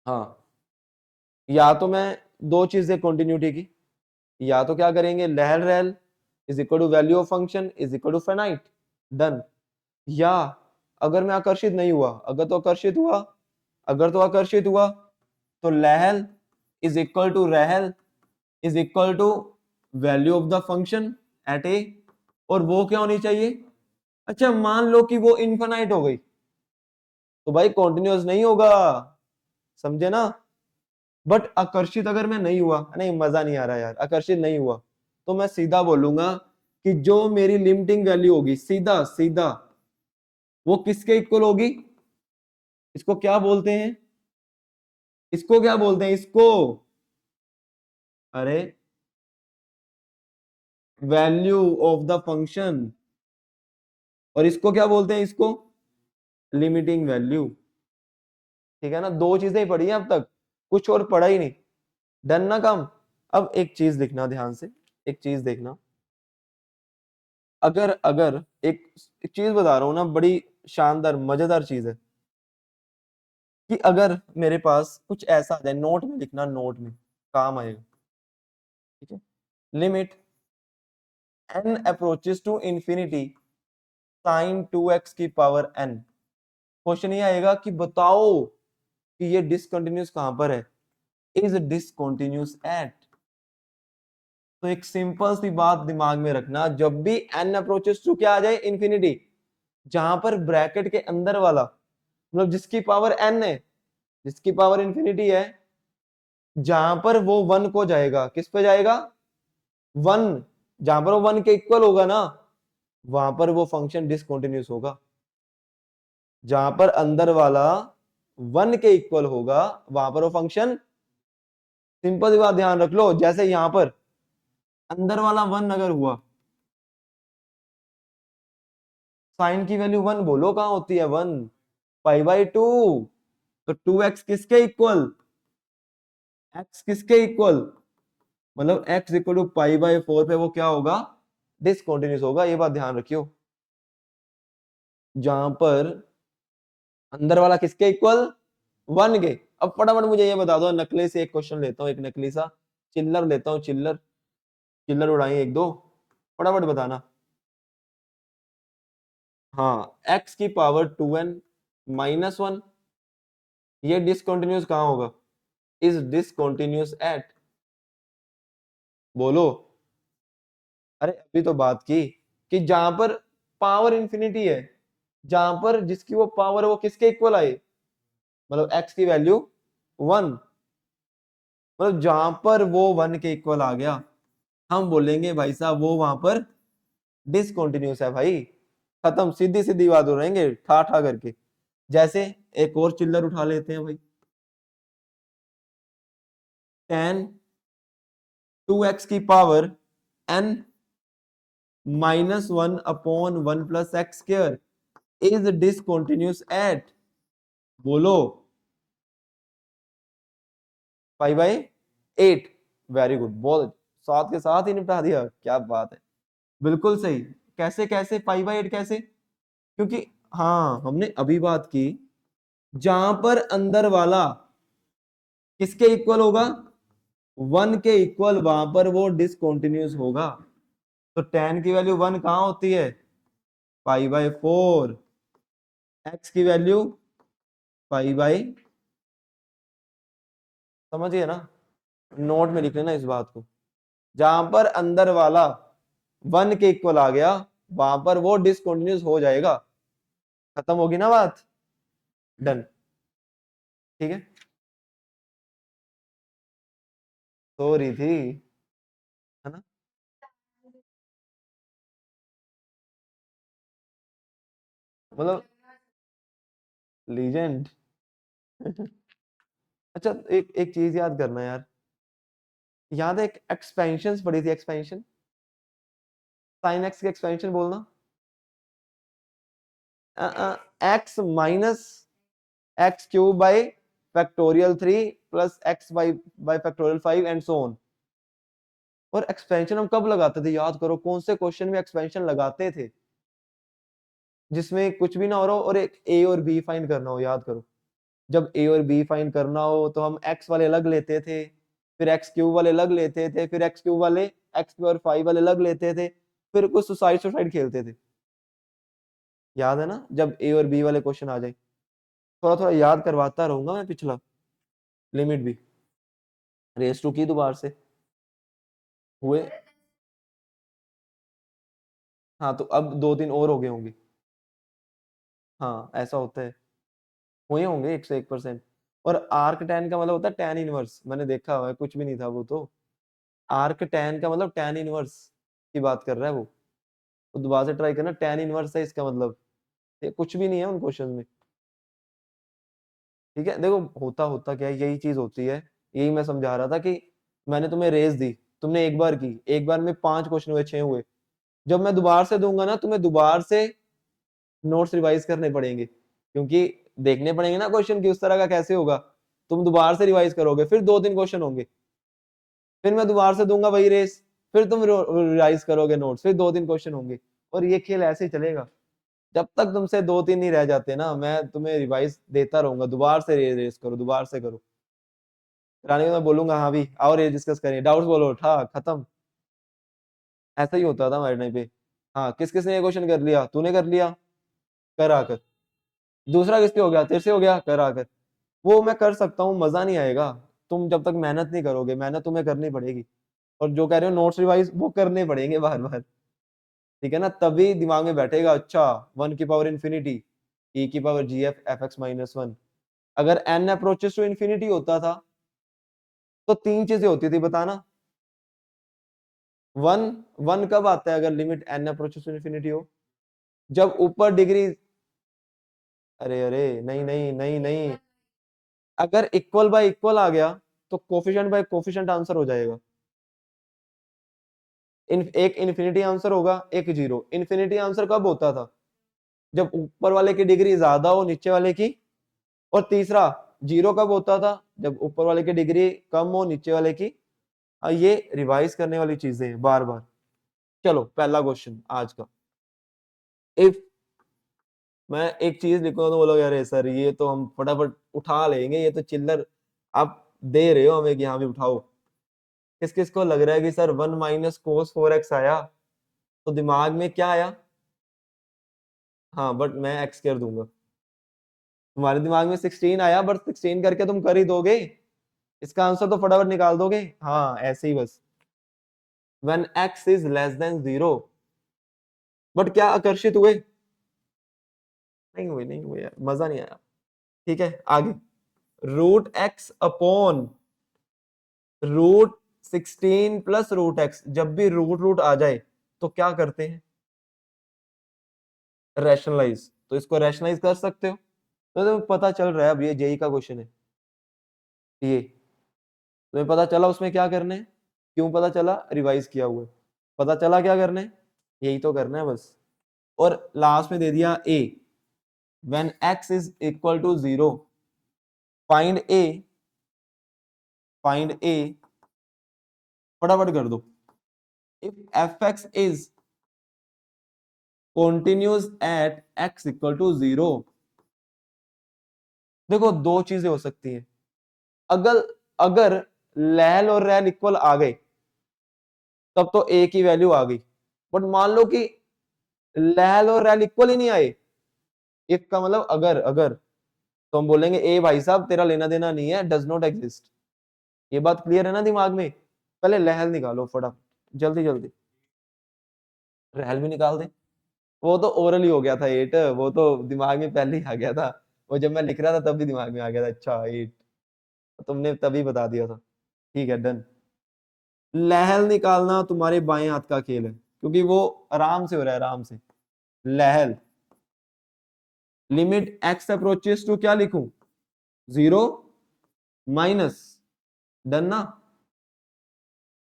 हाँ, या तो मैं दो चीजें कंटिन्यूटी की, या तो क्या करेंगे, लहर rail is equal to value of function is equal to फेनाइट, done. या अगर मैं आकर्षित नहीं हुआ, अगर तो आकर्षित हुआ, अगर तो आकर्षित हुआ तो लहर इज इक्वल टू रहल is equal to value of the function at ए, और वो क्या होनी चाहिए, अच्छा मान लो कि वो इनफाइनाइट हो गई तो भाई कॉन्टिन्यूअस नहीं होगा, समझे ना। बट आकर्षित अगर मैं नहीं हुआ, नहीं मजा नहीं आ रहा यार, आकर्षित नहीं हुआ तो मैं सीधा बोलूंगा कि जो मेरी लिमिटिंग वैल्यू होगी सीधा सीधा वो किसके इक्वल होगी, इसको क्या बोलते हैं, इसको क्या बोलते हैं, इसको, अरे वैल्यू ऑफ द फंक्शन, और इसको क्या बोलते हैं, इसको लिमिटिंग वैल्यू। ठीक है ना, दो चीजें ही पढ़ी हैं अब तक, कुछ और पढ़ा ही नहीं, डन ना काम। अब एक चीज देखना ध्यान से, एक चीज देखना, अगर अगर एक चीज बता रहा हूं ना, बड़ी शानदार मजेदार चीज है, कि अगर मेरे पास कुछ ऐसा आ जाए, नोट में लिखना, नोट में काम आएगा, ठीक है, limit n approaches to infinity sine 2x की पावर n, क्वेश्चन ये आएगा कि बताओ कि ये डिसकंटिन्यूस कहां पर है, इज डिसकंटिन्यूस एट। तो एक सिंपल सी बात दिमाग में रखना, जब भी n अप्रोचेस टू क्या आ जाए, इंफिनिटी, जहां पर ब्रैकेट के अंदर वाला, मतलब जिसकी पावर n है, जिसकी पावर इंफिनिटी है, जहां पर वो वन को जाएगा, किस पे जाएगा, वन, जहां पर वो वन के इक्वल होगा ना, वहां पर वो फंक्शन डिसकंटिन्यूस होगा। जहां पर अंदर वाला वन के इक्वल होगा वहां पर वो फंक्शन, सिंपल सी बात ध्यान रख लो, जैसे यहां पर अंदर वाला वन अगर हुआ, साइन की वैल्यू वन, बोलो कहां होती है वन, पाई बाई टू, तो 2x किसके इक्वल, x किसके इक्वल, मतलब x equal to pi by four पे वो क्या होगा, डिसकंटिन्यूस होगा, ये बात ध्यान रखियो। जहां पर अंदर वाला किसके इक्वल, वन के। अब फटाफट मुझे ये बता दो, नकली से एक क्वेश्चन लेता हूँ, एक नकली सा चिल्लर लेता हूँ, चिल्लर, चिल्लर उड़ाई एक दो, फटाफट बताना। हाँ, x की पावर 2n माइनस वन, ये डिसकंटिन्यूस कहाँ होगा, इज डिसकंटिन्यूस एट, बोलो। अरे अभी तो बात की कि जहां पर पावर इंफिनिटी है, जहां पर जिसकी वो पावर है वो किसके इक्वल आए, मतलब x की वैल्यू वन, मतलब जहां पर वो वन के इक्वल आ गया, हम बोलेंगे भाई साहब वो वहां पर डिसकंटिन्यूस है भाई, खत्म, सीधी सीधी बात हो रहेंगे ठा ठा करके। जैसे एक और चिल्लर उठा लेते हैं भाई, टेन 2x की power n minus one upon one plus x square is discontinuous at, बोलो, 5/8, वेरी गुड, बहुत साथ के साथ ही निपटा दिया, क्या बात है, बिल्कुल सही। कैसे कैसे 5/8 कैसे, क्योंकि हाँ हमने अभी बात की, जहां पर अंदर वाला किसके इक्वल होगा, वन के इक्वल, वहां पर वो डिसकंटिन्यूस होगा। तो टेन की वैल्यू वन कहां होती है, पाई/4, एक्स की वैल्यू पाई/, समझिए ना, नोट में लिख लेना इस बात को, जहां पर अंदर वाला वन के इक्वल आ गया वहां पर वो डिसकंटिन्यूस हो जाएगा, खत्म होगी ना बात, डन, ठीक है, सो रही थी, है ना, मतलब लीजेंड। अच्छा एक एक चीज याद करना यार, याद है एक एक्सपेंशन पढ़ी थी, एक्सपेंशन, साइन एक्स की एक्सपेंशन बोलना, x minus x cube by factorial 3 plus x by factorial 5 and so on. और एक्सपेंशन हम कब लगाते थे, याद करो, कौन से क्वेश्चन में एक्सपेंशन लगाते थे, जिसमें कुछ भी ना हो रहा हो और एक ए और बी फाइंड करना हो, याद करो, जब a और b फाइंड करना हो तो हम x वाले अलग लेते थे, फिर x क्यूब वाले अलग लेते थे, फिर x क्यूब वाले x स्क्वायर 5 वाले अलग लेते थे, फिर कुछ सुसाइड खेलते थे। याद है ना, जब a और b वाले क्वेश्चन आ जाए। थोड़ा थोड़ा याद करवाता रहूंगा मैं पिछला। लिमिट भी रेस टू की दोबारा से हुए। हाँ तो अब 2-3 और हो गए होंगे। हाँ ऐसा होता है, हुए होंगे 101%। और आर्क टैन का मतलब होता है टैन इनवर्स, मैंने देखा हुआ है, कुछ भी नहीं था वो तो। आर्क टैन का मतलब टैन इनवर्स की बात कर रहा है वो। तो दोबारा से ट्राई करना, टैन इनवर्स है इसका मतलब। ये कुछ भी नहीं है उन क्वेश्चन में। ठीक है, देखो होता होता क्या है, यही चीज होती है। यही मैं समझा रहा था कि मैंने तुम्हें रेस दी, तुमने एक बार की, एक बार में 5 क्वेश्चन हुए, 6 हुए। जब मैं दोबारा से दूंगा ना, तुम्हें दोबारा से नोट्स रिवाइज करने पड़ेंगे, क्योंकि देखने पड़ेंगे ना क्वेश्चन की उस तरह का कैसे होगा। तुम दोबारा से रिवाइज करोगे, फिर 2-3 क्वेश्चन होंगे, फिर मैं दोबारा से दूंगा वही रेस, फिर तुम रिवाइज करोगे नोट्स, फिर 2-3 क्वेश्चन होंगे। और ये खेल ऐसे ही चलेगा जब तक तुमसे 2-3 नहीं रह जाते ना। मैं तुम्हें रिवाइज देता रहूंगा, दोबारा से रेस करो, दोबारा से करो। रानी को मैं बोलूंगा हाँ भी आओ रेस डिस्कस करें, डाउट्स बोलो, उठा खत्म। ऐसा ही होता था हमारे टाइम पे। हाँ किस किस ने ये क्वेश्चन कर लिया, तूने कर लिया, कर आकर। दूसरा किससे हो गया, तेरे से हो गया, कर आकर। वो मैं कर सकता हूँ, मजा नहीं आएगा तुम जब तक मेहनत नहीं करोगे। मेहनत तुम्हें करनी पड़ेगी। और जो कह रहे हो नोट्स रिवाइज, वो करने पड़ेंगे बार बार। ठीक है ना, तभी दिमाग में बैठेगा। अच्छा, 1∞ e की पावर gf fx-1। अगर n अप्रोचेस टू इन्फिनिटी होता था तो 3 चीजें होती थी, बताना। वन वन कब आता है, अगर limit n approaches to infinity हो? जब ऊपर डिग्री, अरे अरे नहीं नहीं नहीं नहीं, अगर इक्वल बाय इक्वल आ गया तो कोफिशिएंट बाय कोफिशिएंट आंसर हो जाएगा। एक इन्फिनिटी आंसर होगा, एक जीरो। इन्फिनिटी आंसर कब होता था? जब ऊपर वाले की डिग्री ज्यादा हो नीचे वाले की। और तीसरा, जीरो कब होता था? जब ऊपर वाले की डिग्री कम हो नीचे वाले की। ये रिवाइज करने वाली चीजें हैं बार बार। चलो पहला क्वेश्चन आज का। इफ मैं एक चीज लिखूंगा तो बोलोगे अरे सर ये तो हम फटाफट उठा लेंगे, ये तो चिल्लर आप दे रहे हो हमें कि हाँ भी उठाओ। किस किस को लग रहा है कि सर 1 - cos 4x आया तो दिमाग में क्या आया? हाँ बट मैं एक्स कर दूंगा। तुम्हारे दिमाग में 16 आया, बट 16 करके तुम कर ही दोगे, इसका आंसर तो फटाफट निकाल दोगे। हाँ ऐसे ही बस, when x is less than 0। But क्या आकर्षित हुए? नहीं हुए, नहीं हुए यार, मजा नहीं आया। ठीक है आगे, √x अपॉन √16 + जब भी रूट रूट आ जाए तो क्या करते हैं? रैशनलाइज। तो इसको रैशनलाइज कर सकते हो। तो तुम्हें पता चल रहा है, अब ये जेई का क्वेश्चन है ये, तुम्हें पता चला उसमें क्या करने हैं। क्यों पता चला? रिवाइज किया हुआ है। पता चला क्या करने हैं, यही तो करना है बस। और लास्ट में दे दिया a, when x is equal to 0 find a, find a, फटाफट कर दो। if fx is continuous at x equal to 0। देखो दो चीजें हो सकती हैं। अगर अगर लैल और रैल इक्वल आ गए तब तो a की वैल्यू आ गई। बट मान लो कि लैल और रैल इक्वल ही नहीं आए, इफ का मतलब अगर, अगर तो हम बोलेंगे ए भाई साहब तेरा लेना देना नहीं है, डज नॉट एग्जिस्ट। ये बात क्लियर है ना दिमाग में? पहले लहल निकालो फटाफट, जल्दी जल्दी। रहल भी निकाल दे। वो तो ओरल ही हो गया था 8, वो तो दिमाग में पहले ही आ गया था। वो जब मैं लिख रहा था तब भी दिमाग में आ गया था, अच्छा 8। तुमने तभी बता दिया था। ठीक है डन। लहल निकालना तुम्हारे बाएं हाथ का खेल है, क्योंकि वो आराम से हो रहा है, आराम से। लहल, लिमिट एक्स अप्रोचेस टू क्या लिखूं? 0 माइनस, डन ना।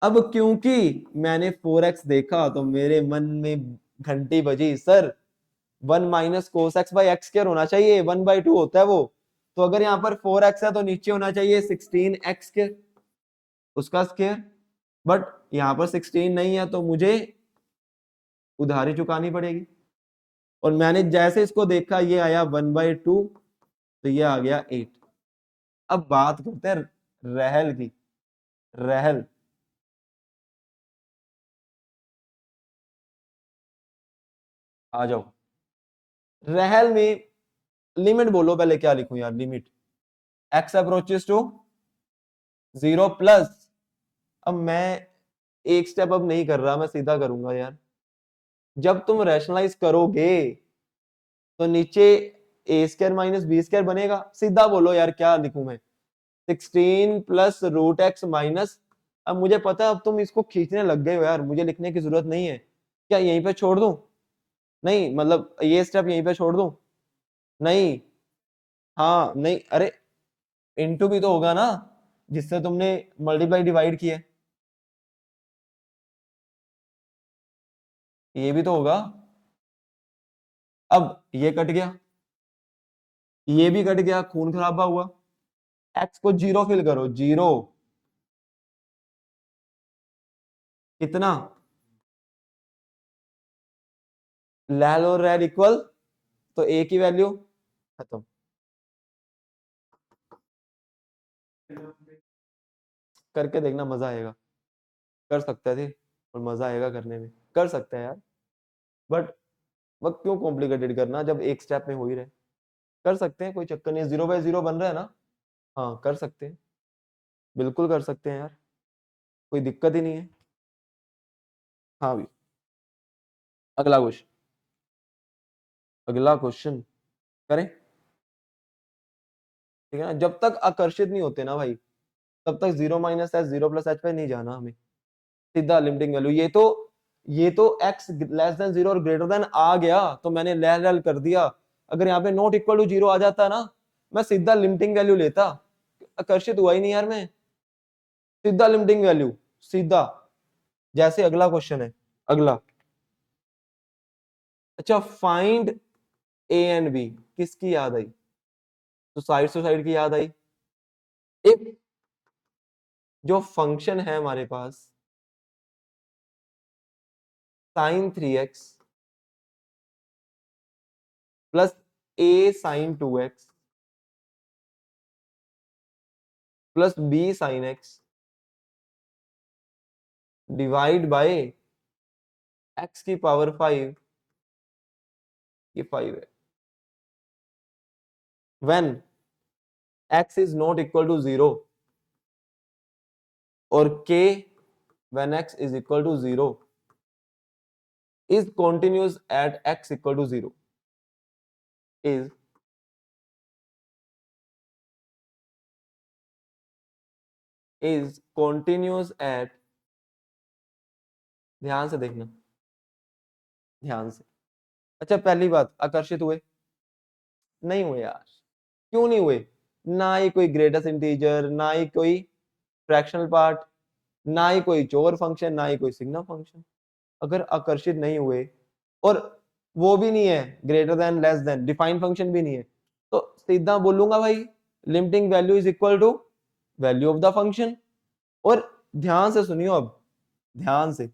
अब क्योंकि मैंने 4x देखा तो मेरे मन में घंटी बजी, सर 1 - cos x/x होना चाहिए, 1/2 होता है वो। तो अगर यहाँ पर 4x है तो नीचे होना चाहिए 16x, उसका स्क्वायर। बट यहाँ पर 16 नहीं है तो मुझे उधारी चुकानी पड़ेगी। और मैंने जैसे इसको देखा ये आया 1/2, तो ये आ गया 8। अब बात करते हैं रहल की। रहल आ जाओ। रहल में लिमिट बोलो पहले, क्या लिखूं यार? Limit X approaches to 0 plus. अब मैं एक स्टेप अब नहीं कर रहा, मैं सीधा करूंगा यार। जब तुम रैशनलाइज करोगे तो नीचे ए स्क्वायर माइनस बी स्क्वायर बनेगा। सीधा बोलो यार, क्या लिखूं मैं? 16 प्लस रूट एक्स माइनस। अब मुझे पता है अब तुम इसको खींचने लग गए हो यार, मुझे लिखने की जरूरत नहीं है। क्या यहीं पे छोड़ दूं? नहीं मतलब ये स्टेप यहीं पे छोड़ दूं? नहीं। हाँ नहीं, अरे इनटू भी तो होगा ना, जिससे तुमने मल्टीप्लाई डिवाइड किया है। ये भी तो होगा। अब ये कट गया, ये भी कट गया, खून खराबा हुआ। एक्स को जीरो फिल करो, जीरो। कितना? लैल और रैल इक्वल, तो ए की वैल्यू खत्म। करके देखना, मजा आएगा। कर सकते थे और मजा आएगा करने में, कर सकते हैं यार। बट वक्त क्यों कॉम्प्लिकेटेड करना जब एक स्टेप में हो ही रहे। कर सकते हैं, कोई चक्कर नहीं, 0/0 बन रहा है ना। हाँ कर सकते हैं, बिल्कुल कर सकते हैं यार, कोई दिक्कत ही नहीं है। हाँ भी। अगला क्वेश्चन, अगला क्वेश्चन करें। ठीक है ना, जब तक आकर्षित नहीं होते ना भाई, तब तक 0 - h 0 + h पे नहीं जाना हमें। सीधा लिमिटिंग वैल्यू। ये तो x लेस देन 0 और ग्रेटर देन आ गया तो मैंने लैल लैल कर दिया। अगर यहाँ पे नॉट इक्वल टू 0 आ जाता ना, मैं सीधा लिमिटिंग वैल्यू लेता। आकर्षित हुआ ही नहीं यार मैं, सीधा लिमिटिंग वैल्यू, सीधा। जैसे अगला क्वेश्चन है, अगला। अच्छा, फाइंड ए एंड बी, किसकी याद आई? तो साइड की याद आई। एक जो फंक्शन है हमारे पास, sin 3x plus a sin 2x plus b sin x divide by x⁵ ये 5 है। When x is not equal to 0 और k when x is equal to 0 is continuous at x equal to 0 is continuous at, ध्यान से देखना, ध्यान से। अच्छा पहली बात, आकर्षित हुए? नहीं हुए यार। क्यों नहीं हुए? ना ही कोई ग्रेटेस्ट इंटीजर, ना ही कोई फ्रैक्शनल पार्ट, ना ही कोई चौगर फंक्शन, ना ही कोई सिग्मा फंक्शन। अगर आकर्षित नहीं हुए और वो भी नहीं है greater than less than, define function भी नहीं है, तो सीधा बोलूंगा भाई limiting value is equal to value of the function. और ध्यान से सुनियो अब, ध्यान से।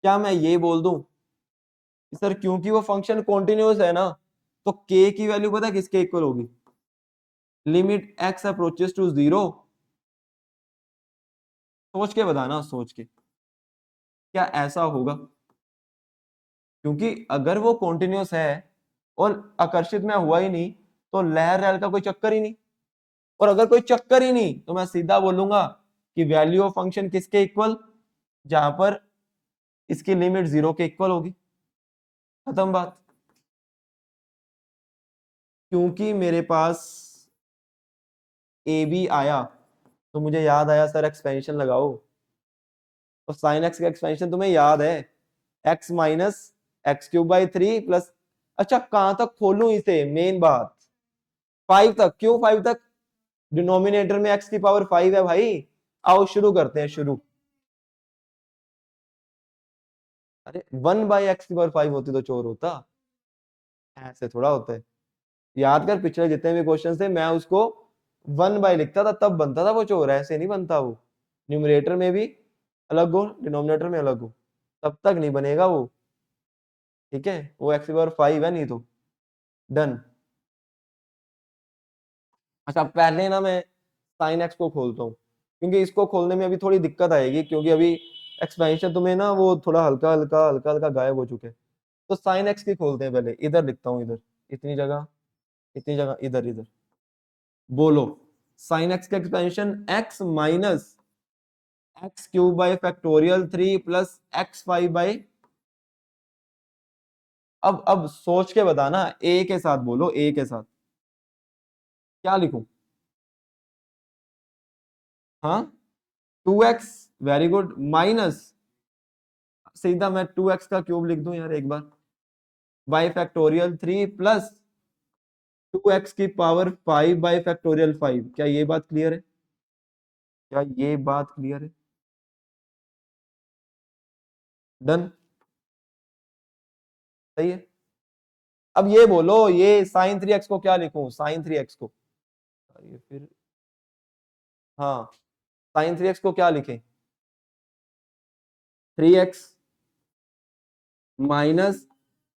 क्या मैं ये बोल दूं कि सर क्योंकि वो फंक्शन कॉन्टिन्यूअस है ना, तो k की वैल्यू पता है किसके इक्वल होगी? Limit x approaches to 0। सोच के बताना, सोच के, क्या ऐसा होगा? क्योंकि अगर वो कॉन्टिन्यूअस है और आकर्षित में हुआ ही नहीं, तो लहर रहल का कोई चक्कर ही नहीं। और अगर कोई चक्कर ही नहीं, तो मैं सीधा बोलूंगा कि वैल्यू ऑफ फंक्शन किसके इक्वल? जहां पर इसकी लिमिट 0 के इक्वल होगी। खत्म बात। क्योंकि मेरे पास ए बी आया, तो मुझे याद आया सर एक्सपेंशन लगाओ। तो साइन एक्स का एक्सपेंशन तुम्हें याद है, x - x³ / 3 प्लस। अच्छा कहां तक खोलूं इसे? मेन बात 5 तक। क्यों 5 तक? डिनोमिनेटर में x⁵ है भाई। आओ शुरू करते हैं, शुरू। अरे 1/x⁵ होती तो चोर होता, ऐसे थोड़ा होता है। याद कर पिछले जितने भी क्वेश्चन थे, मैं उसको 1 बाय लिखता था तब बनता था वो चोर, ऐसे नहीं बनता वो। न्यूमरेटर में भी अलग हो, डिनोमिनेटर में अलग हो, तब तक नहीं बनेगा वो। ठीक है, वो x⁵ है नहीं तो। डन। अच्छा पहले ना मैं साइन एक्स को खोलता हूँ, क्योंकि इसको खोलने में अभी थोड़ी दिक्कत आएगी, क्योंकि अभी एक्सपेंशन तुम्हें ना वो थोड़ा हल्का हल्का हल्का हल्का गायब हो चुके हैं। तो साइन एक्स की खोलते हैं, पहले इधर लिखता हूँ, इधर इतनी जगह, इतनी जगह, इधर इधर। बोलो, साइन एक्स का expansion x minus x cube by factorial 3 plus x 5 by, अब सोच के बताना, ए के साथ बोलो, ए के साथ क्या लिखूं? हाँ, 2x, वेरी गुड, माइनस, सीधा मैं 2x का क्यूब लिख दूं यार एक बार, बाई फैक्टोरियल 3 प्लस 2x की पावर 5 बाई फैक्टोरियल 5। क्या ये बात क्लियर है? क्या ये बात क्लियर है? डन, सही है। अब ये बोलो, ये साइन 3x को क्या लिखूं, साइन 3x को? ये फिर, हाँ, साइन 3x को क्या लिखें? 3x minus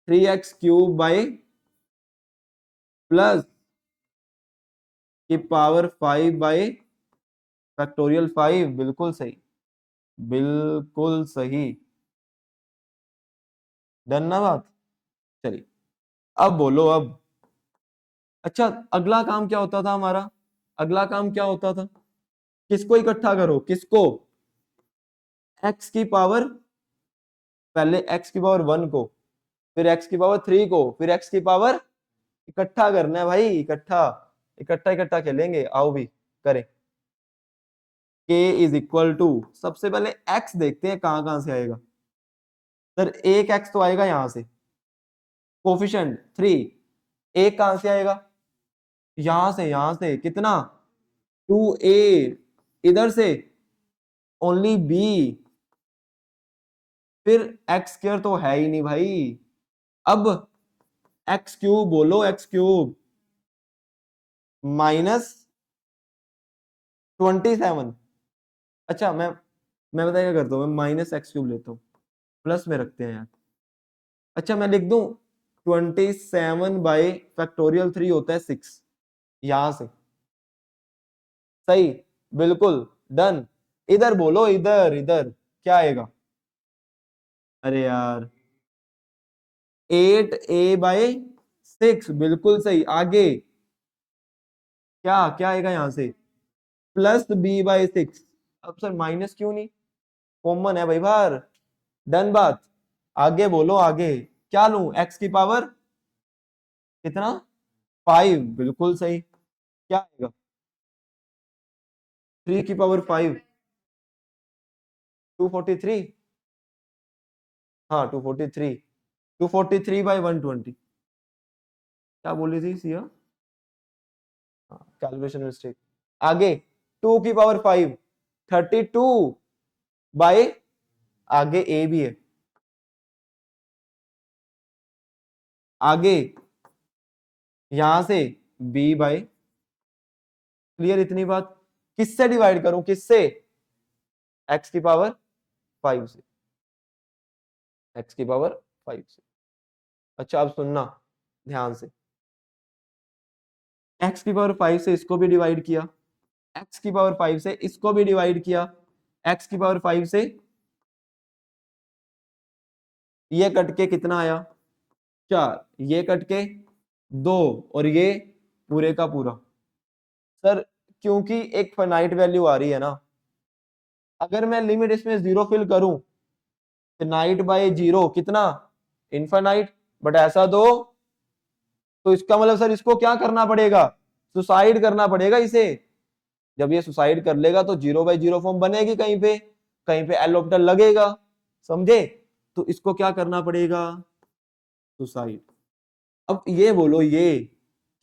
3x cube by plus की पावर 5 बाई फैक्टोरियल 5। बिल्कुल सही, बिल्कुल सही। डन ना बात? चलिए, अब बोलो अब। अच्छा, अगला काम क्या होता था हमारा? अगला काम क्या होता था? किसको इकट्ठा करो, किसको? एक्स की पावर, पहले एक्स की पावर 1 को, फिर एक्स की पावर 3 को, फिर एक्स की पावर, इकट्ठा करना है भाई, इकट्ठा, इकट्ठा इकट्ठा खेलेंगे, आओ भी करें। k इज इक्वल टू, सबसे पहले x देखते हैं कहां कहां से आएगा। सर एक x तो आएगा यहां से, कोफिशिएंट 3। एक कहां से आएगा? यहां से, यहां से कितना? 2a, इधर से ओनली b, फिर एक्स स्क्वायर तो है ही नहीं भाई। अब एक्स क्यूब बोलो, एक्स क्यूब माइनस 27। अच्छा मैं बता क्या करता हूँ, मैं माइनस एक्स क्यूब लेता हूँ, प्लस में रखते हैं यार। अच्छा मैं लिख दूं 27 बाई फैक्टोरियल 3 होता है 6, यहां से, सही, बिल्कुल, डन। इधर बोलो, इधर इधर क्या आएगा? अरे यार 8a/6, बिल्कुल सही। आगे क्या क्या आएगा यहां से? Plus b/6। अब सर माइनस क्यों नहीं, कॉमन है भाई बाहर। डन बात। आगे बोलो, आगे क्या लूं? एक्स की पावर कितना? 5, बिल्कुल सही। क्या आएगा? 3 की पावर 5, 243। हाँ 243, 243/120। क्या बोली थी सिया? Calculation mistake. आगे 2 की पावर 5, 32 बाई, आगे ए भी है, आगे यहां से b/, क्लियर इतनी बात? किससे डिवाइड करूं, किससे? एक्स की पावर 5 से, एक्स की पावर 5 से। अच्छा अब सुनना ध्यान से, एक्स की पावर 5 से इसको भी डिवाइड किया, एक्स की पावर 5 से इसको भी डिवाइड किया, एक्स की पावर 5 से ये कट के कितना आया? 4, ये कट के 2, और ये पूरे का पूरा। सर क्योंकि एक फाइनाइट वैल्यू आ रही है ना, अगर मैं लिमिट इसमें 0 फिल करूं, फाइनाइट बाय 0 कितना? इनफाइनाइट। बट ऐसा दो, तो इसका मतलब सर इसको क्या करना पड़ेगा? सुसाइड करना पड़ेगा इसे। जब ये सुसाइड कर लेगा तो 0/0 फॉर्म बनेगी, कहीं पे कहीं पे एल ऑर्बिटल लगेगा, समझे? तो इसको क्या करना पड़ेगा? सुसाइड। अब ये बोलो, ये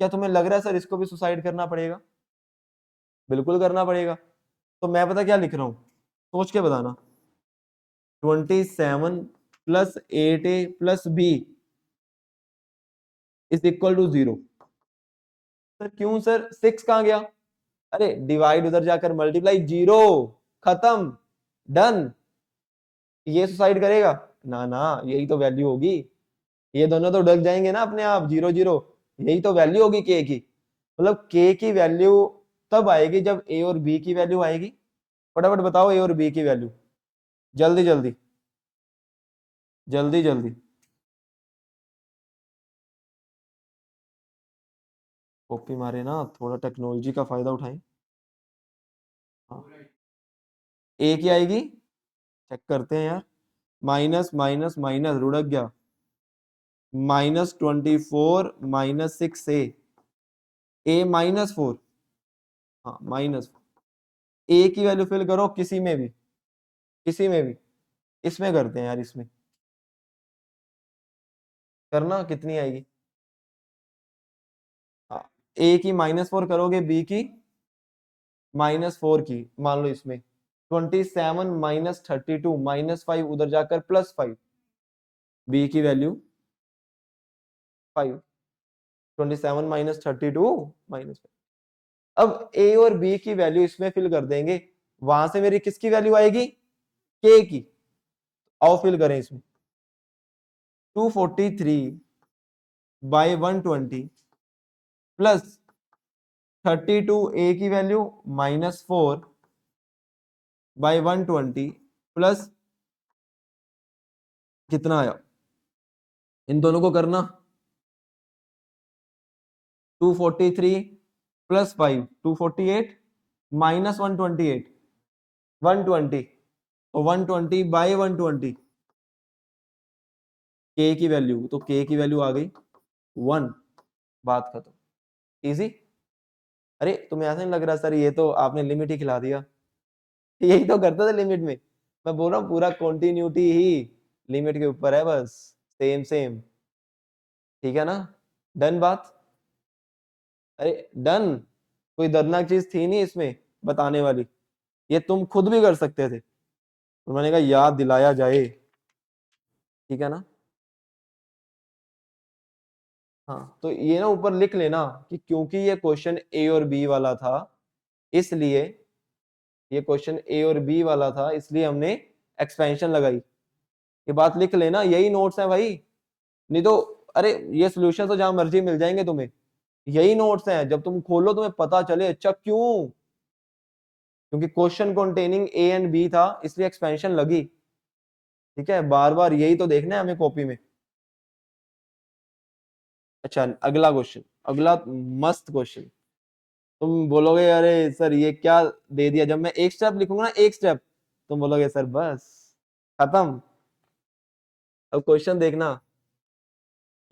क्या तुम्हें लग रहा है सर इसको भी सुसाइड करना पड़ेगा? बिल्कुल करना पड़ेगा। तो मैं पता क्या लिख रहा हूं, सोच के बताना। 27 plus 8a plus b is equal to 0। Sir क्यों सर, 6 कहां गया? अरे डिवाइड उधर जाकर मल्टीप्लाई, 0, खत्म, डन। ये सुसाइड करेगा? ना ना, यही तो वैल्यू होगी, ये दोनों तो डग जाएंगे ना अपने आप, 0 0, यही तो वैल्यू होगी के की। मतलब k की वैल्यू तब आएगी जब a और b की वैल्यू आएगी। फटाफट बताओ a और b की वैल्यू, जल्दी जल्दी जल्दी जल्दी। कॉपी मारे ना, थोड़ा टेक्नोलॉजी का फायदा उठाएं। हाँ, a की आएगी, चेक करते हैं यार। माइनस माइनस माइनस रुड़क गया, -24 -6 a -4। हाँ a की वैल्यू फिल करो किसी में भी, किसी में भी। इसमें करते हैं यार, इसमें करना, कितनी आएगी। हाँ, a की -4 करोगे, b की -4 की, मान लो इसमें 27 -32 -5 उधर जाकर +5, b की वैल्यू 5। 27 -32 -5। अब a और b की वैल्यू इसमें फिल कर देंगे, वहां से मेरी किसकी वैल्यू आएगी, k की। आओ फिल करें इसमें, 243/120 प्लस 32 a की वैल्यू -4/120 प्लस कितना आया, इन दोनों को करना, 243 प्लस 5 248 -128 120, तो 120/120 k की वैल्यू, तो k की वैल्यू आ गई 1। बात खत्म, इजी। अरे तुम्हें ऐसा नहीं लग रहा सर ये तो आपने लिमिट ही खिला दिया, यही तो करते थे लिमिट में। मैं बोल रहा हूँ पूरा कॉन्टिन्यूटी ही लिमिट के ऊपर है, बस सेम सेम। ठीक है ना, डन बात। अरे डन, कोई दर्दनाक चीज थी नहीं इसमें बताने वाली, ये तुम खुद भी कर सकते थे, तो मैंने कहा याद दिलाया जाए। ठीक है ना। हाँ, तो ये ना ऊपर लिख लेना कि क्योंकि ये क्वेश्चन ए और बी वाला था, इसलिए ये क्वेश्चन ए और बी वाला था, इसलिए हमने एक्सपेंशन लगाई। ये बात लिख लेना, यही नोट्स है भाई, नहीं तो अरे ये सोल्यूशन तो जहां मर्जी मिल जाएंगे तुम्हें, यही नोट्स हैं, जब तुम खोलो तुम्हें पता चले अच्छा क्यों, क्योंकि question containing A and B था इसलिए एक्सपेंशन लगी। ठीक है, बार बार यही तो देखना है हमें कॉपी में। अच्छा अगला क्वेश्चन, अगला मस्त क्वेश्चन। तुम बोलोगे अरे सर ये क्या दे दिया, जब मैं एक स्टेप लिखूंगा ना, एक स्टेप, तुम बोलोगे सर बस खत्म। अब क्वेश्चन देखना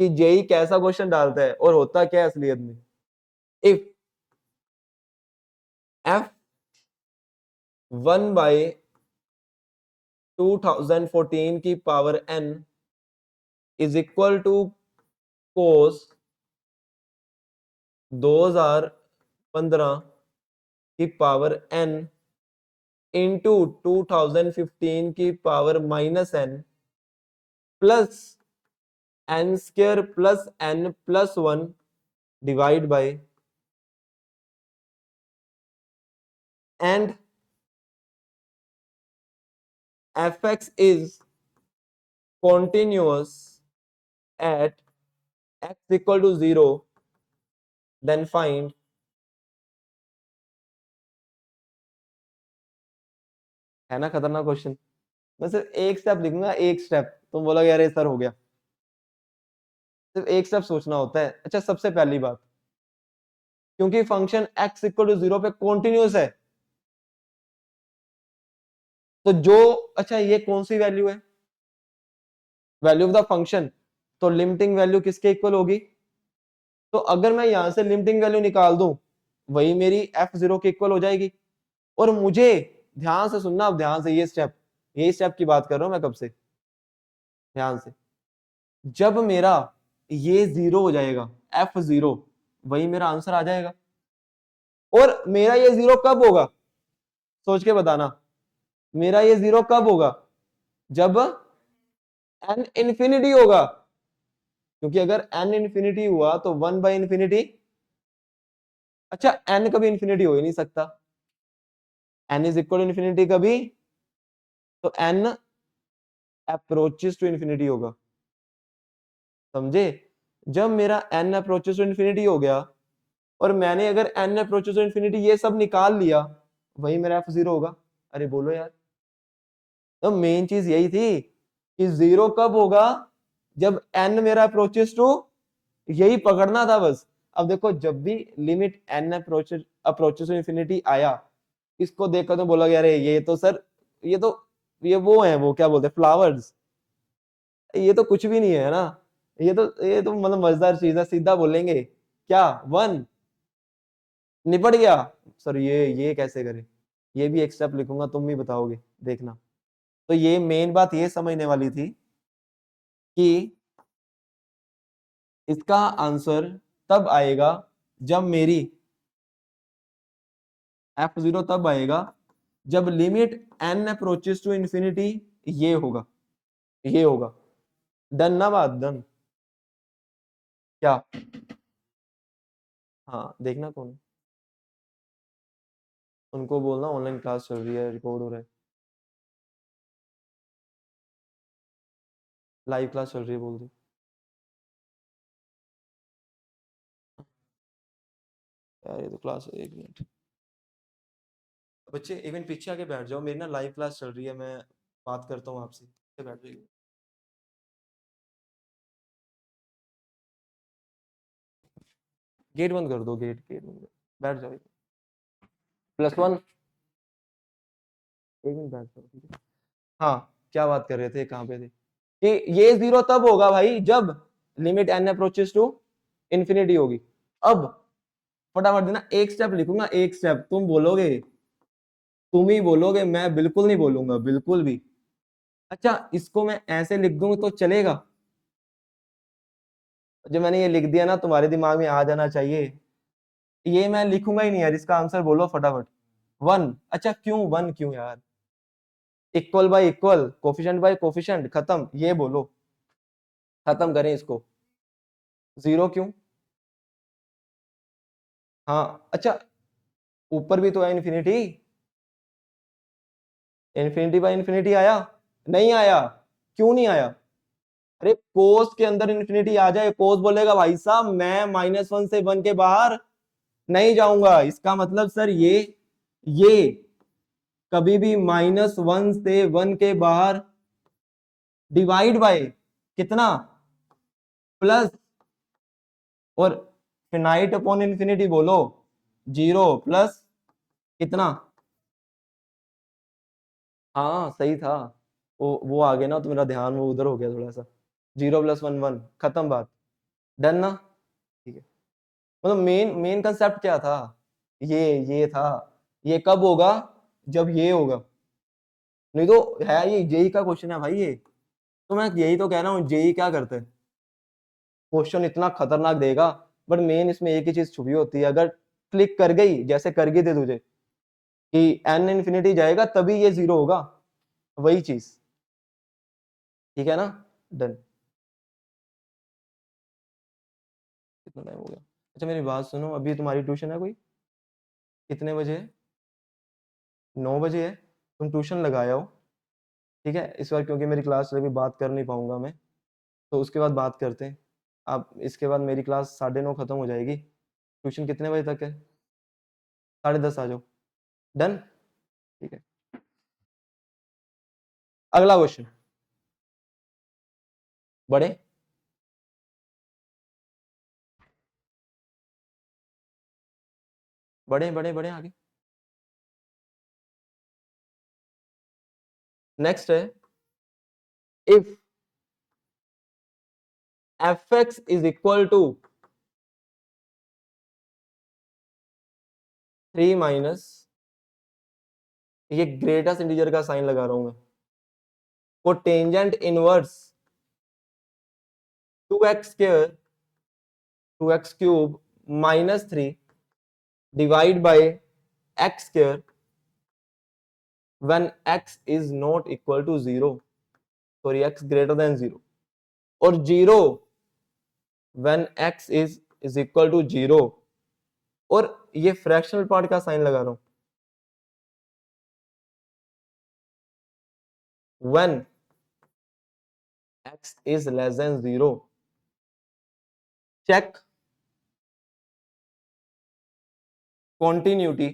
कि जेई कैसा क्वेश्चन डालता है और होता क्या है असलियत में। इफ एफ 1/2014 की power n is equal to cos 2015 की पावर n इंटू 2015 की power -n plus n² plus n+1 divide by and fx is continuous at x equal to 0, then find। है ना खतरनाक क्वेश्चन। मैं सिर्फ एक स्टेप लिखूंगा, एक स्टेप, तुम बोलोगे यार सर हो गया। सिर्फ एक स्टेप सोचना होता है। अच्छा सबसे पहली बात, क्योंकि फंक्शन x इक्वल टू 0 पे कॉन्टिन्यूस है, तो जो, अच्छा ये कौन सी वैल्यू है, वैल्यू ऑफ द फंक्शन, तो लिमिटिंग वैल्यू किसके इक्वल होगी, तो अगर मैं यहां से लिमिटिंग वैल्यू निकाल दूं, वही मेरी f0 के इक्वल हो जाएगी। और मुझे ध्यान से सुनना, अब ध्यान से, ये स्टेप, यही स्टेप की बात कर रहा हूं मैं कब से, ध्यान से। जब मेरा ये 0 हो जाएगा, f0, वही मेरा आंसर आ जाएगा। और मेरा ये 0 कब होगा, सोच के बताना, मेरा ये 0 कब होगा, जब n इंफिनिटी होगा, क्योंकि अगर n इंफिनिटी हुआ तो 1/इंफिनिटी। अच्छा n कभी इंफिनिटी हो ही नहीं सकता, n is equal to infinity कभी, तो n अप्रोचेस टू इंफिनिटी होगा, समझे। जब मेरा n अप्रोचेस टू इंफिनिटी हो गया और मैंने अगर n अप्रोचेस टू इन्फिनिटी ये सब निकाल लिया, वही मेरा f0 होगा। अरे बोलो यार, तो मेन चीज यही थी कि जीरो कब होगा, जब n मेरा अप्रोचेस टू, यही पकड़ना था बस। अब देखो जब भी limit n approaches to infinity आया, इसको देखकर तो बोला अरे ये तो सर, ये तो ये वो है, वो क्या बोलते हैं, फ्लावर्स, ये तो कुछ भी नहीं है ना, ये तो मतलब मजेदार चीज है, सीधा बोलेंगे क्या 1 निपट गया। सर ये कैसे करें, ये भी एक स्टेप लिखूंगा, तुम भी बताओगे देखना। तो ये मेन बात ये समझने वाली थी कि इसका आंसर तब आएगा जब मेरी f0 तब आएगा जब limit n approaches to infinity ये होगा, ये होगा। डन ना बात, डन क्या? हाँ देखना कौन है? उनको बोलना ऑनलाइन क्लास चल रही है, रिकॉर्ड हो रहा है, लाइव क्लास चल रही है बोल दो। यार ये तो क्लास, एक मिनट बच्चे, एक मिनट पीछे आके बैठ जाओ, मेरी ना लाइव क्लास चल रही है, मैं बात करता हूँ आपसे, पीछे बैठ जाइए। गेट बंद कर दो, गेट गेट बंद कर, बैठ जाओ। +1, एक मिनट बैठ जाओ, ठीक है। हाँ क्या बात कर रहे थे, कहाँ पे थे? कि ये जीरो तब होगा भाई जब limit n approaches to infinity होगी। अब फटाफट देना, एक स्टेप लिखूंगा, एक स्टेप, तुम बोलोगे, तुम ही बोलोगे, मैं बिल्कुल नहीं बोलूंगा, बिल्कुल भी। अच्छा इसको मैं ऐसे लिख दूं तो चलेगा? जो मैंने ये लिख दिया ना, तुम्हारे दिमाग में आ जाना चाहिए, ये मैं लिखूंगा ही नहीं यार, इसका आंसर बोलो फटाफट। 1, अच्छा क्यों 1 क्यों यार? Equal y equal, coefficient bye coefficient, खत्म, ये बोलो, खत्म करें इसको। जीरो क्यों? हाँ अच्छा, ऊपर भी तो है इन्फिनिटी, इन्फिनिटी बाय इन्फिनिटी आया? नहीं आया, क्यों नहीं आया? अरे कोस के अंदर इन्फिनिटी आ जाए, कोस बोलेगा भाई साहब मैं -1 से 1 के बाहर नहीं जाऊंगा, इसका मतलब सर ये कभी भी -1 से 1 के बाहर डिवाइड बाय कितना, प्लस, और फिनाइट अपॉन इन्फिनिटी बोलो, 0 प्लस कितना। हाँ सही था, वो आ गया ना तो मेरा ध्यान वो उधर हो गया थोड़ा सा। 0 + 1 1, खत्म बात, डन ना? ठीक है, मतलब मेन मेन कंसेप्ट क्या था, ये था, ये कब होगा, जब ये होगा। नहीं तो है, ये जेई का क्वेश्चन है भाई ये, तो मैं यही तो कह रहा हूँ, जेई क्या करते हैं, क्वेश्चन इतना खतरनाक देगा, बट मेन इसमें एक ही चीज छुपी होती है, अगर क्लिक कर गई, जैसे कर गई थे तुझे कि n इन्फिनिटी जाएगा तभी ये 0 होगा, वही चीज, ठीक है ना? डन। कितना टाइम हो गया? अच्छा मेरी बात सुनो, अभी तुम्हारी ट्यूशन है कोई, कितने बजे है? 9 बजे है, तुम ट्यूशन लगाए हो, ठीक है, इस बार क्योंकि मेरी क्लास अभी बात कर नहीं पाऊंगा मैं, तो उसके बाद बात करते हैं। आप इसके बाद मेरी क्लास 9:30 खत्म हो जाएगी, ट्यूशन कितने बजे तक है? 10:30 आ जाओ, डन, ठीक है। अगला क्वेश्चन, बड़े, बड़े बड़े बड़े आगे। नेक्स्ट है, if fx is equal to 3 minus, ये ग्रेटेस्ट इंटीजर का साइन लगा रहा हूं मैं, को tangent inverse 2x² 2x³ -3 divide by x² when x is not equal to 0, sorry x greater than 0, और 0 when x is equal to 0, और ये फ्रैक्शनल पार्ट का साइन लगा रहा हूं, when x is less than 0, check continuity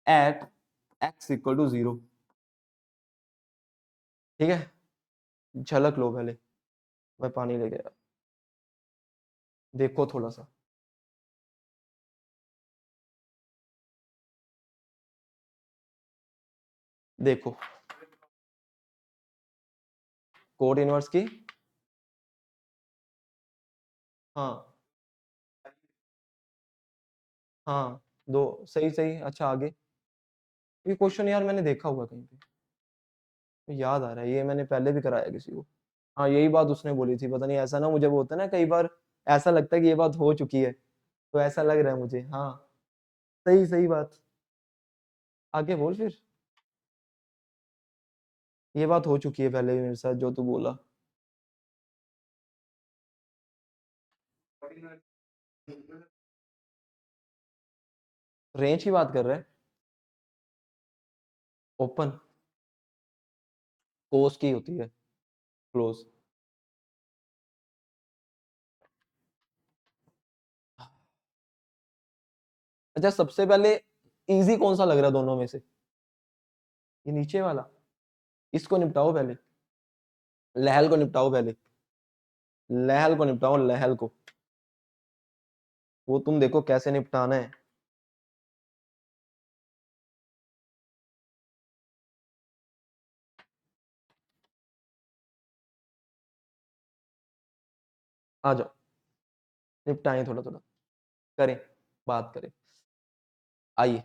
at x equal to 0। ठीक है, झलक लो पहले, मैं पानी ले गया, देखो थोड़ा सा। देखो कोट इनवर्स की, हाँ हाँ, दो, सही सही। अच्छा आगे, ये क्वेश्चन यार मैंने देखा हुआ कहीं पे, याद आ रहा है, ये मैंने पहले भी कराया किसी को। हाँ यही बात उसने बोली थी, पता नहीं, ऐसा ना मुझे वो होता है ना कई बार, ऐसा लगता है कि ये बात हो चुकी है, तो ऐसा लग रहा है मुझे। हाँ सही सही बात, आगे बोल फिर। ये बात हो चुकी है पहले भी मेरे साथ जो तू बोला। रेंज की बात कर रहा है, ओपन कोस की होती है क्लोज। अच्छा सबसे पहले इजी कौन सा लग रहा है दोनों में से? ये नीचे वाला, इसको निपटाओ पहले, लहल को निपटाओ पहले, लहल को निपटाओ, लहल को, वो तुम देखो कैसे निपटाना है। आ जाओ, निपटाएं थोड़ा थोड़ा, करें, बात करें, आइए।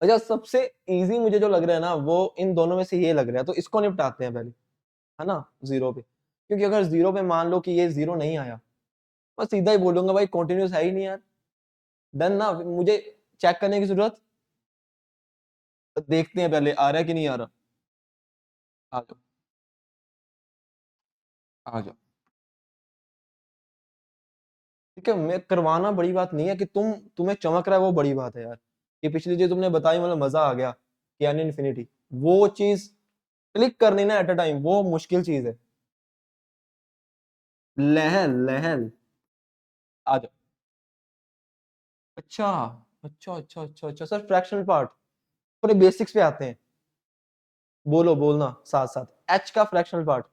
अच्छा सबसे इजी मुझे जो लग रहा है ना, वो इन दोनों में से ये लग रहा है, तो इसको निपटाते हैं पहले, है ना, जीरो पे। क्योंकि अगर जीरो पे मान लो कि ये जीरो नहीं आया, मैं सीधा ही बोलूंगा भाई कॉन्टिन्यूस है ही नहीं यार, डन ना, मुझे चेक करने की जरूरत, देखते हैं पहले आ रहा है कि नहीं आ रहा। आ जाओ, आ जाओ। ठीक है, मैं करवाना बड़ी बात नहीं है, कि तुम्हें चमक रहा है वो बड़ी बात है यार। ये पिछली चीज तुमने बताई, मतलब मजा आ गया कि यानी इन्फिनिटी, वो चीज क्लिक करनी ना एट अ टाइम, वो मुश्किल चीज है। लहल लहल, आ जाओ। अच्छा अच्छा अच्छा अच्छा अच्छा सर, फ्रैक्शनल पार्ट, थोड़े बेसिक्स पे आते हैं, बोलो, बोलना साथ साथ, एच का फ्रैक्शनल पार्ट।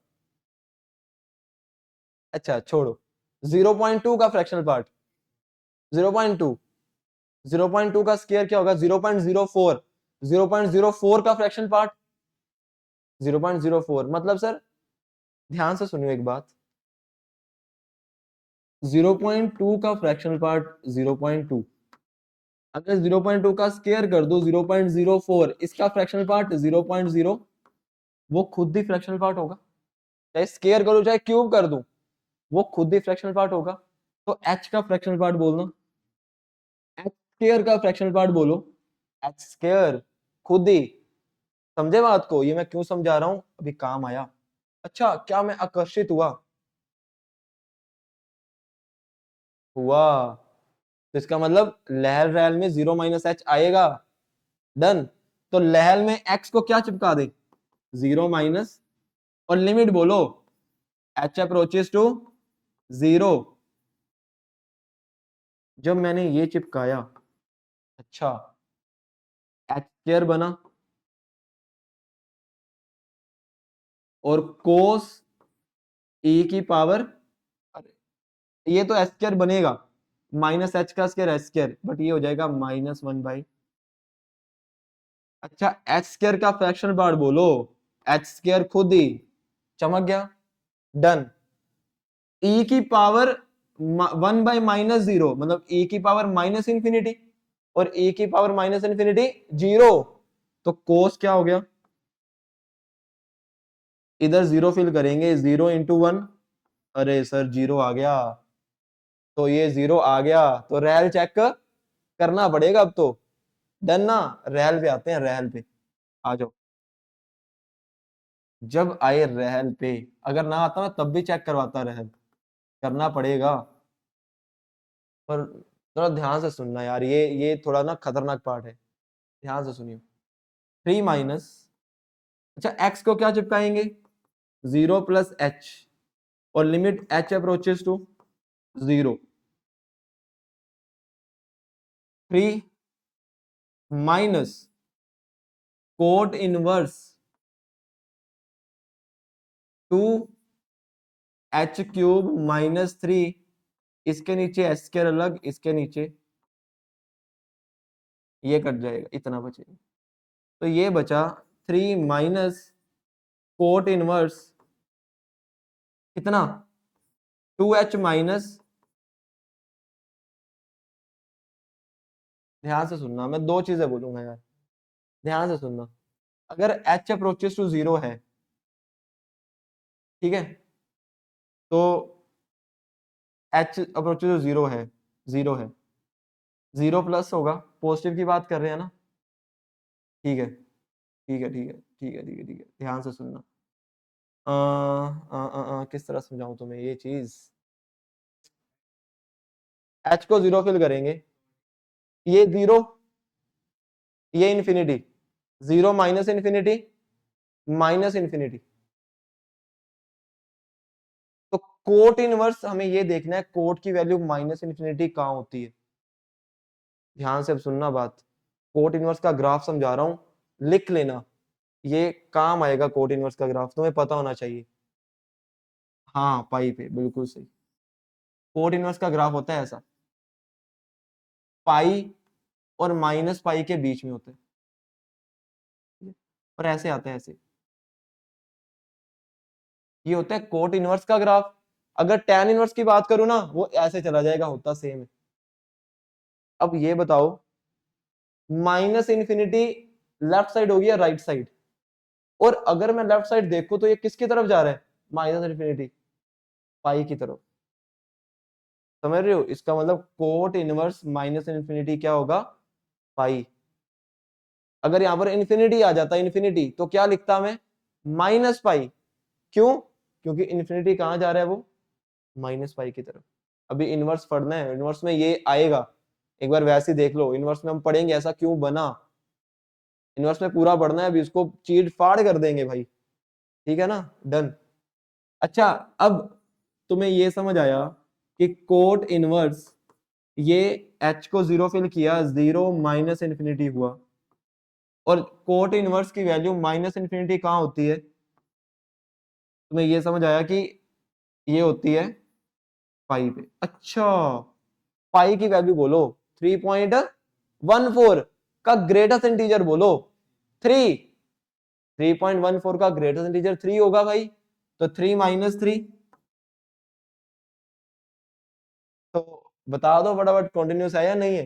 अच्छा छोड़ो, 0.2 का फ्रैक्शनल पार्ट, 0.2, 0.2 का स्क्वायर क्या होगा? 0.04, 0.04 का फ्रैक्शनल पार्ट, 0.04 मतलब सर, ध्यान से सुनियो एक बात, 0.2 का फ्रैक्शनल पार्ट 0.2, अगर 0.2 का स्क्वायर कर दो 0.04, इसका फ्रैक्शनल पार्ट 0.0, वो खुद ही फ्रैक्शनल पार्ट होगा, चाहे स्क्वायर करो चाहे क्यूब कर दूं, वो खुद ही फ्रैक्शनल पार्ट होगा। तो एच का फ्रैक्शनल पार्ट बोलना, एच स्क्वायर का फ्रैक्शनल पार्ट बोलो, एच स्क्वायर खुद ही, समझे बात को? ये मैं क्यों समझा रहा हूं, अभी काम आया। अच्छा क्या मैं आकर्षित हुआ? हुआ, तो इसका मतलब लहर रैल में 0 - h आएगा, डन। तो लहर में x को क्या चिपका दे? 0 - और लिमिट बोलो, h अप्रोचेस टू 0। जब मैंने ये चिपकाया, अच्छा h स्क्वायर बना, और कोस e की पावर, ये तो एच स्क्वायर बनेगा, माइनस एच का स्क्वायर एच स्क्वायर, बट ये हो जाएगा -1/। अच्छा एच स्क्वायर का फ्रैक्शन पार्ट बोलो, एच स्क्वायर खुद ही चमक गया, डन। ई की पावर 1/-0, मतलब ई की पावर -इन्फिनिटी, और ई की पावर -इन्फिनिटी 0, तो कोस क्या हो गया, इधर 0 फिल करेंगे, 0 × 1, अरे सर 0 आ गया, तो ये 0 आ गया, तो रैल चेक करना पड़ेगा अब तो, डन ना। रैल पे आते हैं, रैल पे आ जाओ। जब आए रहल पे, अगर ना आता ना तब भी चेक करवाता, रहल करना पड़ेगा, पर थोड़ा ध्यान से सुनना यार, ये थोड़ा ना खतरनाक पार्ट है, ध्यान से सुनियो। 3 अच्छा एक्स को क्या चिपकाएंगे? 0 + h, और limit h approaches to 0। 3 minus cot inverse 2h³ minus 3, इसके नीचे h² अलग, इसके नीचे ये कट जाएगा, इतना बचेगा। तो ये बचा 3 माइनस कोट इनवर्स कितना 2h माइनस, ध्यान से सुनना, मैं दो चीजें बोलूंगा यार, ध्यान से सुनना। अगर h अप्रोचेस टू 0 है, ठीक है, तो h अप्रोचेस टू 0 है, 0 है, 0 प्लस होगा, पॉजिटिव की बात कर रहे हैं ना, ठीक है, ठीक है, ठीक है, ठीक है, ठीक है, ठीक है, ध्यान से सुनना। किस तरह समझाऊं तुम्हें ये चीज, h को 0 फिल करेंगे, ये 0, ये infinity, 0 minus infinity minus infinity. तो कोट इनवर्स हमें ये देखना है, कोट की वैल्यू माइनस इन्फिनिटी कहां होती है। ध्यान से अब सुनना बात, कोट इनवर्स का ग्राफ समझा रहा हूं, लिख लेना, ये काम आएगा। कोट इनवर्स का ग्राफ तुम्हें पता होना चाहिए। हाँ, पाई पे, बिल्कुल सही। कोट इनवर्स का ग्राफ होता है ऐसा, पाई और माइनस पाई के बीच में होता है, और ऐसे आता है, ऐसे ये होता है कोट इनवर्स का ग्राफ। अगर tan इनवर्स की बात करूं ना, वो ऐसे चला जाएगा, होता सेम है। अब ये बताओ, माइनस इन्फिनिटी लेफ्ट साइड होगी या राइट साइड, और अगर मैं लेफ्ट साइड देखूं तो ये किसकी तरफ जा रहा है, माइनस इन्फिनिटी, पाई की तरफ। समझ रहे हो, इसका मतलब कोट इनवर्स माइनस इन्फिनिटी क्या होगा, पाई। अगर यहां पर इन्फिनिटी आ जाता, इन्फिनिटी, तो क्या लिखता मैं, माइनस पाई। क्यों, क्योंकि इन्फिनिटी कहां जा रहा है, वो माइनस पाई की तरफ। अभी इनवर्स पढ़ना है, इनवर्स में ये आएगा, एक बार वैसे ही देख लो, इनवर्स में हम पढ़ेंगे ऐसा क्यों बना, इनवर्स में पूरा पढ़ना है, अभी इसको चीट फाड़ कर देंगे भाई, ठीक है ना, डन। अच्छा, अब तुम्हें ये समझ आया कि कोट इनवर्स, ये h को 0 फिल किया, 0 माइनस इन्फिनिटी हुआ, और कोट इनवर्स की वैल्यू माइनस इन्फिनिटी कहां होती है, तुम्हें ये समझ आया कि ये होती है पाई पे। अच्छा, पाई की वैल्यू बोलो 3.14 का ग्रेटेस्ट इंटीजर बोलो 3, 3.14 का ग्रेटेस्ट इंटीजर 3 होगा भाई, तो 3 माइनस 3, तो बता दो फटाफट, कॉन्टिन्यूस है या नहीं है,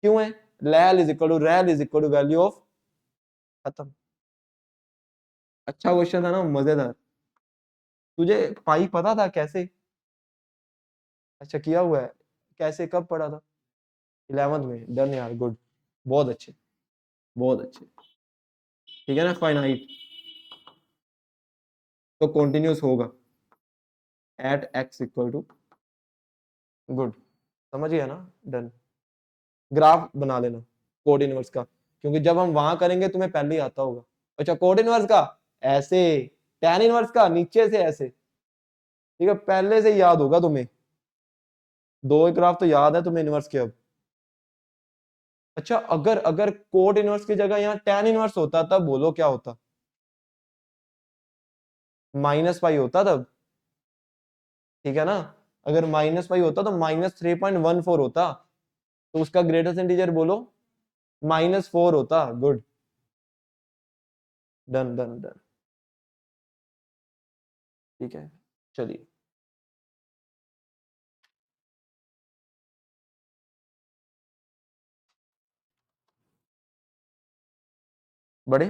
क्यों है, लैल इज इक्वल टू रैल is equal to value of, खत्म। अच्छा क्वेश्चन था ना, मजेदार। तुझे पाई पता था कैसे, अच्छा किया हुआ है, कैसे कब पढ़ा था, 11th में, डन यार, गुड, बहुत अच्छे, बहुत अच्छे, ठीक है ना, फाइनाइट, तो कॉन्टिन्यूस होगा at x equal to, good, समझ गया ना, डन। ग्राफ बना लेना कोड इनवर्स का, क्योंकि जब हम वहां करेंगे तुम्हें पहले ही आता होगा। अच्छा, कोड इनवर्स का ऐसे, टैन इनवर्स का नीचे से ऐसे, ठीक है, पहले से याद होगा तुम्हें, दो ग्राफ तो याद है तुम्हें इनवर्स के अब। अच्छा, अगर अगर कोड इनवर्स की जगह यहाँ टैन इनवर्स होता, तब बोलो क्या होता, माइनस पाई होता तब, ठीक है ना। अगर माइनस पाई होता तो -3.14 होता, तो उसका ग्रेटेस्ट इंटीजर बोलो -4 होता, गुड, डन डन डन, ठीक है, चलिए। बड़े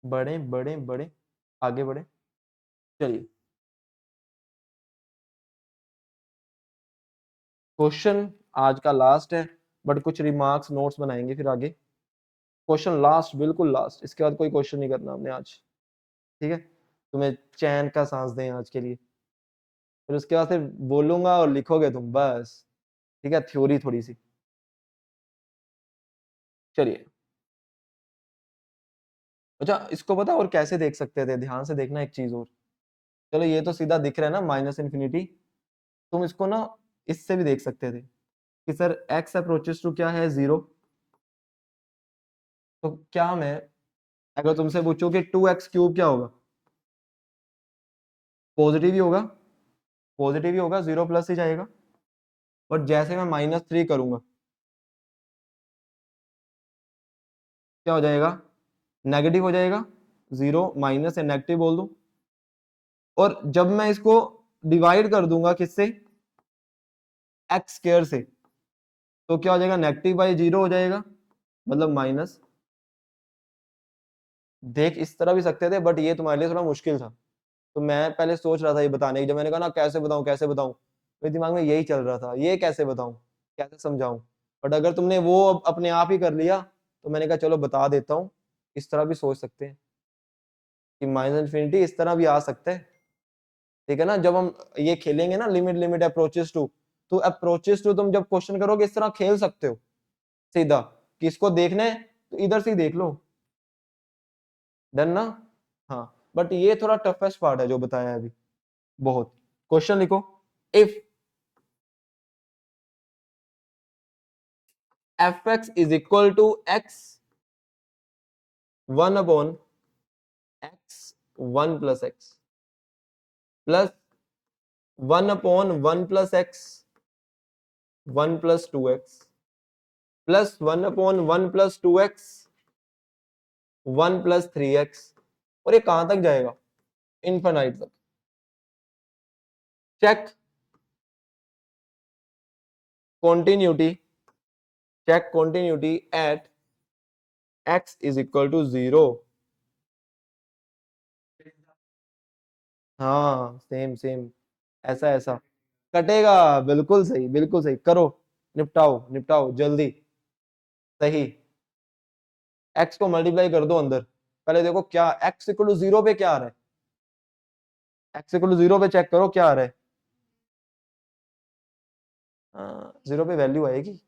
बड़े बड़े बड़े, आगे बढ़े, चलिए। क्वेश्चन आज का लास्ट है, बट कुछ रिमार्क्स नोट्स बनाएंगे फिर आगे। क्वेश्चन लास्ट, बिल्कुल लास्ट, इसके बाद कोई क्वेश्चन नहीं करना हमने आज, ठीक है, तुम्हें चैन का सांस दें आज के लिए, फिर उसके बाद फिर बोलूंगा और लिखोगे तुम बस, ठीक है, थ्योरी थोड़ी सी। चलिए, अच्छा इसको पता और कैसे देख सकते थे, ध्यान से देखना एक चीज और, चलो ये तो सीधा दिख रहा है ना माइनस इन्फिनिटी, तुम इसको ना इससे भी देख सकते थे, कि सर x अप्रोचेस टू क्या है 0, तो क्या मैं अगर तुमसे पूछूं कि 2x³ क्या होगा, पॉजिटिव ही होगा, पॉजिटिव ही होगा, 0 प्लस ही जाएगा। बट जैसे मैं -3 करूंगा क्या हो जाएगा, नेगेटिव हो जाएगा, 0 माइनस या नेगेटिव बोल दूं। और जब मैं इसको डिवाइड कर दूंगा किससे, x² से, तो क्या हो जाएगा, -/0 हो जाएगा, मतलब माइनस। देख इस तरह भी सकते थे, बट ये तुम्हारे लिए थोड़ा मुश्किल था, तो मैं पहले सोच रहा था ये बताने की, जब मैंने कहा ना कैसे बताऊं कैसे बताऊं, मेरे दिमाग में यही चल रहा था, ये कैसे बताऊं, कैसे समझाऊं। बट अगर तुमने वो अपने आप ही कर लिया, तो मैंने कहा चलो बता देता हूं, इस तरह भी सोच सकते हैं कि -∞ इस तरह भी आ सकता है। ठीक है ना, जब हम ये खेलेंगे ना लिमिट लिमिट अप्रोचेस टू, तो अप्रोचेस टू तुम जब क्वेश्चन करोगे इस तरह खेल सकते हो सीधा, कि इसको देखना है तो इधर से ही देख लो, डन ना। हाँ, बट ये थोड़ा टफेस्ट पार्ट है जो बताया है अभी, बहुत। क्वेश्चन लिखो, if fx is equal to x 1 upon x 1 plus x plus 1 upon 1 plus x 1 plus 2x plus 1 upon 1 plus 2x 1 plus 3x, और ये कहां तक जाएगा, इनफाइनाइट तक। Check continuity, check continuity at x is equal to 0। हाँ same same, ऐसा ऐसा कटेगा, बिल्कुल सही करो, निपटाओ निपटाओ जल्दी, सही। x को मल्टीप्लाई कर दो अंदर, पहले देखो क्या x इक्वल टू 0 पे क्या आ रहा है, x इक्वल टू 0 पे चेक करो क्या आ रहा है। 0 पे वैल्यू आएगी,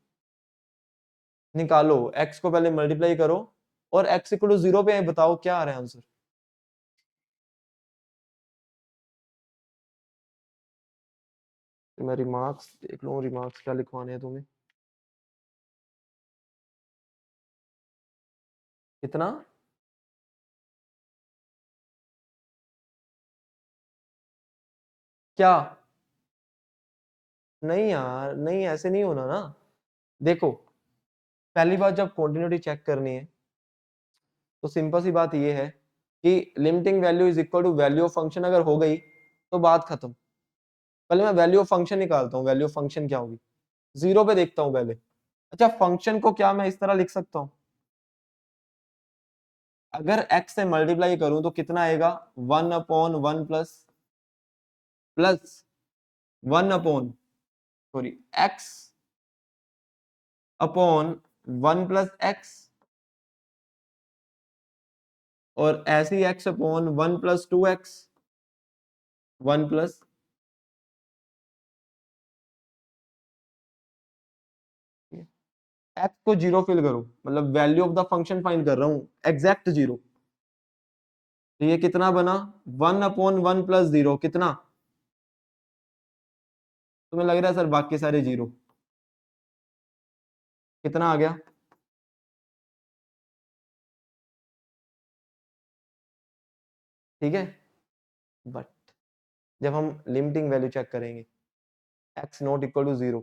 निकालो x को पहले मल्टीप्लाई करो, और x इक्वल टू 0 पे बताओ क्या आ रहा है आंसर। मैं रिमार्क्स देख लूं, रिमार्क्स क्या लिखवाने हैं तुम्हें, कितना, क्या, नहीं यार नहीं, ऐसे नहीं होना ना। देखो पहली बात, जब कॉन्टिन्यूटी चेक करनी है तो सिंपल सी बात ये है कि limiting value is equal to value of function अगर हो गई तो बात खत्म। पहले मैं वैल्यू ऑफ फंक्शन निकालता हूँ, वैल्यू ऑफ फंक्शन क्या होगी, 0 पे देखता हूँ पहले। अच्छा, फंक्शन को क्या मैं इस तरह लिख सकता हूँ, अगर x से मल्टीप्लाई करूं तो कितना आएगा, 1 upon 1 plus 1 upon sorry x upon 1 plus x, और ऐसे ही x upon 1 plus 2x 1 plus, x को 0 फिल करो, मतलब value of the function find कर रहा हूं, एग्जैक्ट 0। तो ये कितना बना, 1 अपॉन 1 प्लस 0 कितना, तुम्हें लग रहा है सर बाकी सारे 0, कितना आ गया, ठीक है। बट जब हम लिमिटिंग वैल्यू चेक करेंगे, x नॉट इक्वल टू 0,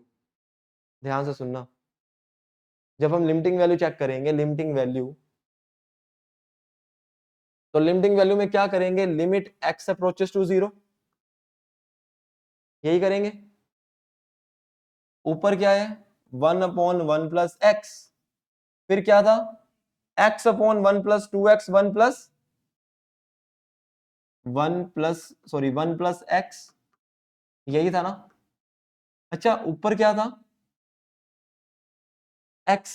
ध्यान से सुनना, जब हम लिमिटिंग वैल्यू चेक करेंगे, लिमिटिंग वैल्यू, तो लिमिटिंग वैल्यू में क्या करेंगे, लिमिट x अप्रोचेस टू 0, यही करेंगे। ऊपर क्या है, 1 अपॉन 1 प्लस एक्स, फिर क्या था, x upon 1 plus 2x 1 plus x, यही था ना। अच्छा ऊपर क्या था, x,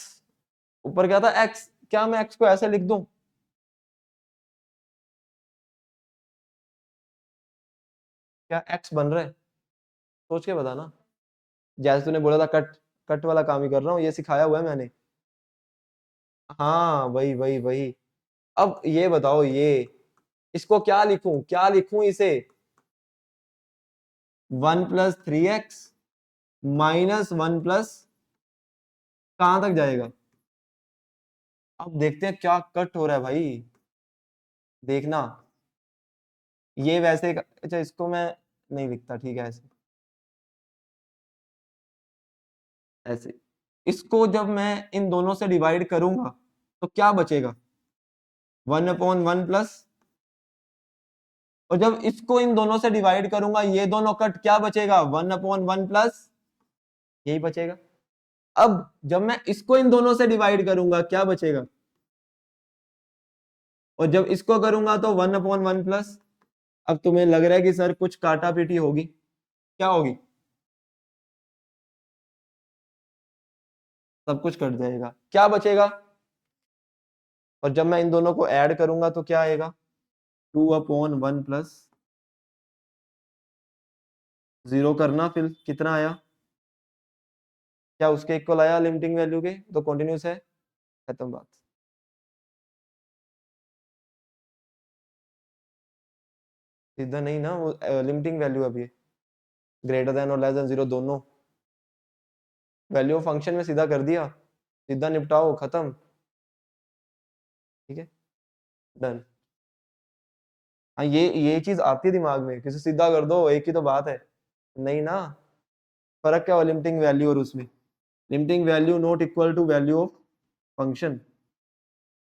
ऊपर क्या था x, क्या मैं x को ऐसे लिख दूं, क्या x बन रहा है, सोच के बताना। जैसे तूने बोला था कट, कट वाला काम ही कर रहा हूँ, ये सिखाया हुआ है मैंने। हाँ वही वही वही। अब ये बताओ, ये इसको क्या लिखूं इसे, 1 प्लस 3x माइनस 1 प्लस कहां तक जाएगा? अब देखते हैं क्या कट हो रहा है भाई, देखना। ये वैसे अच्छा, इसको मैं नहीं लिखता, ठीक है, ऐसे ऐसे। इसको जब मैं इन दोनों से डिवाइड करूंगा तो क्या बचेगा? 1/1 प्लस, और जब इसको इन दोनों से डिवाइड करूंगा ये दोनों कट, क्या बचेगा? 1/1 प्लस, यही बचेगा। अब जब मैं इसको इन दोनों से डिवाइड करूंगा क्या बचेगा? और जब इसको करूंगा तो 1/1 प्लस। अब तुम्हें लग रहा है कि सर कुछ काटा पीटी होगी, क्या होगी? सब कुछ कट जाएगा, क्या बचेगा? और जब मैं इन दोनों को ऐड करूंगा तो क्या आएगा? 2/1 प्लस, जीरो करना, फिर कितना आया? क्या उसके इक्वल आया लिमिटिंग वैल्यू के? तो कंटिन्यूस है, खत्म बात। सीधा नहीं ना, वो लिमिटिंग वैल्यू अभी ग्रेटर देन और लेस देन जीरो दोनों वैल्यू फंक्शन में सीधा कर दिया, सीधा निपटाओ, खत्म। ठीक है, डन। हाँ, ये चीज आती है दिमाग में, किसी सीधा कर दो, एक ही तो बात है। नहीं ना, फर्क क्या हुआ लिमिटिंग वैल्यू और उसमें? Limiting value not equal to value of function,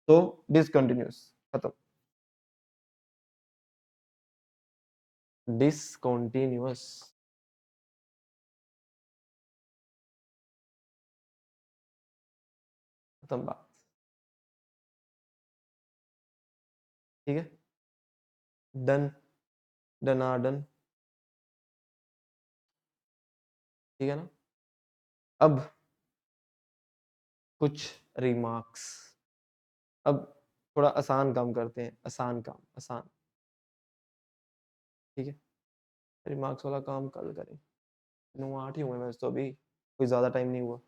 तो डिसकंटिन्यूअस, खत्म। डिसकंटिन्यूअस, खत्म बात। ठीक है, डन, डन। ठीक है ना? अब कुछ रिमार्क्स। अब थोड़ा आसान काम करते हैं, आसान काम, आसान। ठीक है, रिमार्क्स वाला काम कल करें। 9-8 ही हुए वैसे तो, अभी कोई ज्यादा टाइम नहीं हुआ,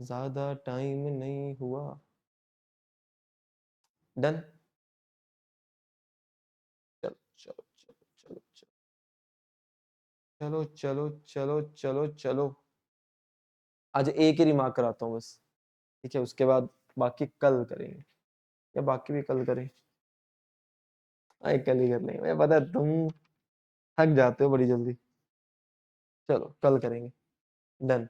ज्यादा टाइम नहीं हुआ। डन, चलो चलो चलो चलो चलो चलो चलो चलो चलो। आज एक ही रिमार्क कराता हूँ बस, ठीक है, उसके बाद बाकी कल करेंगे, या बाकी भी कल करें? अरे कल ही कर लेंगे, मुझे पता है तुम थक जाते हो बड़ी जल्दी। चलो कल करेंगे, डन।